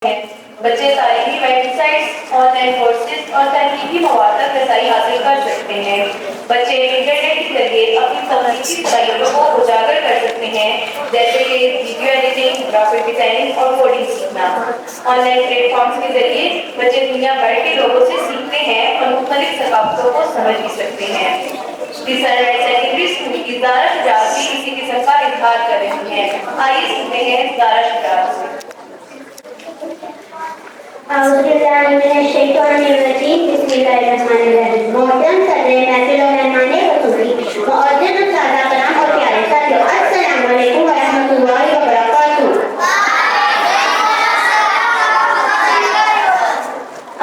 بچے تعلیمی web sites, on line courses اور تحقیقی مواد تک رسائی حاصل کر سکتے ہیں۔ بچے انٹرنیٹ کے ذریعے اپنی تخلیقی صلاحیتوں کو اجاگر کر سکتے ہیں، جیسے کہ ویڈیو ایڈیٹنگ، گرافک ڈیزائننگ اور کوڈنگ سیکھنا۔ آن لائن پلیٹ فارمس کے ذریعے بچے دنیا بھر کے لوگوں سے سیکھتے ہیں اور مختلف ثقافتوں کو سمجھ بھی سکتے ہیں۔ سیکنڈری اسکول کی زارا شجاعت بھی اسی قسم کا اظہار کر رہی ہیں۔ آئیے سنتے ہیں زارا شجاعت سے۔ اعوذ باللہ من الشیطان الرجیم، بسم اللہ الرحمن الرحیم۔ محترم صدر محفل و مہمان خصوصی، معزز اساتذہ کرام اور پیارے ساتھیو، السلام علیکم ورحمۃ اللہ وبرکاتہ۔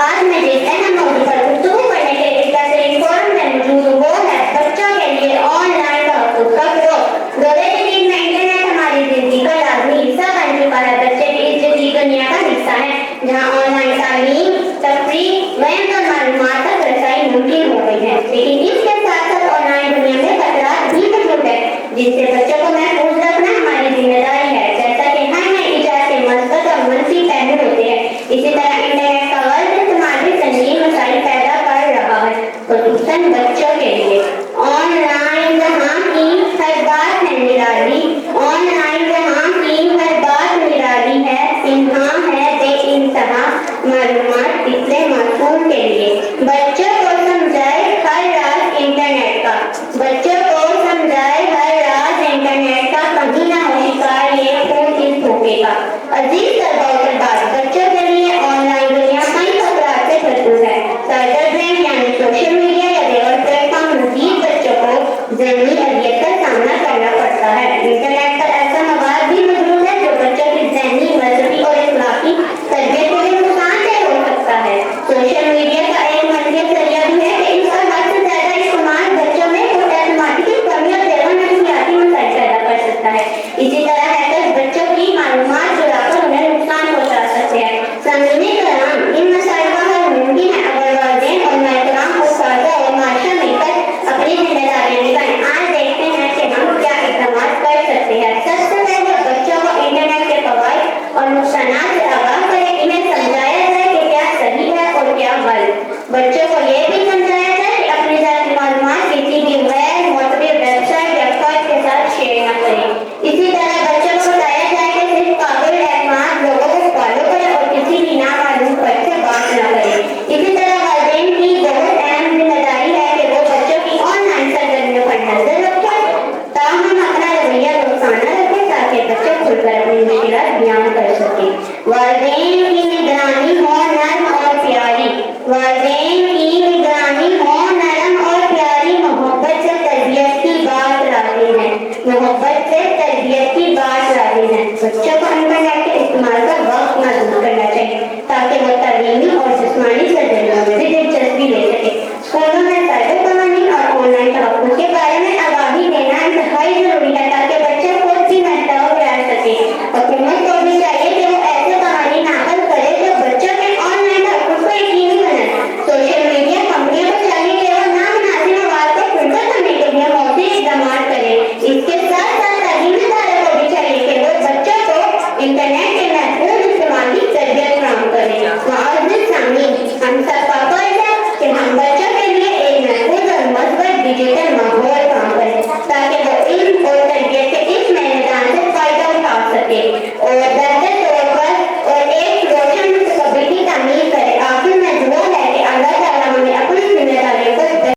آج میں جس اہم موضوع پر گفتگو کرنے کے اس بہترین فورم میں موجود ہوں وہ ہے بچوں کے لیے آن لائن تحفظ کا فروغ۔ دور جدید میں انٹرنیٹ ہماری زندگی کا لازمی حصہ بن چکا ہے۔ بچے بھی اس جدید دنیا کا حصہ ہیں جہاں آن لائن تعلیم، تفریح، ویب اور معلومات تک رسائی ممکن ہو گئی ہے، لیکن اس کے ساتھ ساتھ آن لائن دنیا میں خطرات بھی موجود ہے جس سے بچوں کو محفوظ رکھنا ہماری ذمہ داری ہے۔ جیسا کہ ہر نئی ایجاد کے مثبت اور منفی پہلو ہوتے ہیں، اسی طرح انٹرنیٹ کا غلط استعمال بھی سنگین مسائل پیدا کر رہا ہے، خصوصاً بچوں کے لیے۔ آن لائن جہاں کی ہر بات ہے نرالی، آن لائن جہاں کی ہر بات نرالی ہے، انہاں ہے بے انتہا معلومات تیسرے معصوم کے لیے۔ بچوں کو سمجھائے ہر راز انٹرنیٹ کا، بچوں کو سمجھائے ہر راز انٹرنیٹ کا، کہیں نہ ہو شکار یہ خون اس دھوکے کا۔ عزیز طلباء و طالبات، بچوں کے لیے آن لائن دنیا کئی خطرات سے بھرپور ہے۔ سائبر برینڈ یعنی سوشل میڈیا یا دیگر پلیٹ فارم مزید بچوں کو ذہنی اذیت کا سامنا کرنا پڑتا ہے۔ انٹرنیٹ پر ایسا مواد بھی موجود ہے جو بچوں کی ذہنی، مذہبی اور اخلاقی تربیت کو بھی نقصان دہ ہو سکتا ہے۔ سوشل میڈیا کا ایک منفی ذریعہ بھی ہے کہ اس کا حد سے زیادہ استعمال بچوں میں خود اعتمادی کی کمی اور دیگر نفسیاتی مسائل پیدا کر سکتا ہے۔ اسی طرح ہیکرز بچوں کی معلومات چرا کر انہیں نقصان پہنچا سکتے ہیں۔ سامعین کرام، ان مسائل کا حل ممکن ہے اگر والدین اور احترام اساتذہ اور معاشرہ مل کر اپنی ذمہ داریاں نبھائیں۔ آج دیکھتے ہیں کہ ہم کیا اقدامات کر سکتے ہیں۔ سب سے پہلے بچوں کو انٹرنیٹ کے فوائد اور نقصانات سے آگاہ کریں، انہیں سمجھایا جائے کہ کیا صحیح ہے اور کیا غلط۔ بچوں کو یہ بھی سمجھایا جائے کہ اپنی ذاتی معلومات کسی بھی غیر معتبر ویب سائٹ یا فرد کے ساتھ شیئر نہ کریں۔ اسی طرح بچوں کو بتایا جائے کہ صرف قابل اعتماد لوگوں کو فالو کریں اور کسی بھی نامعلوم فرد سے بات نہ کریں۔ اسی طرح والدین کی بہت اہم ذمہ داری ہے کہ وہ بچوں کی آن لائن سرگرمیوں پر نظر رکھیں، تاہم اپنا رویہ دوستانہ رکھیں تاکہ بچے کھل کر اپنی مشکلات بیان کر سکیں۔ والدین کی نگرانی ہو نرم اور پیاری، والدین کی نگرانی ہو نرم اور پیاری، محبت سے تربیت کی بات لاتے ہیں، محبت سے تربیت کی بات لاتے ہیں۔ بچوں کو انٹرنیٹ کے استعمال کا وقت محدود کرنا چاہیے تاکہ وہ تعلیمی اور جسمانی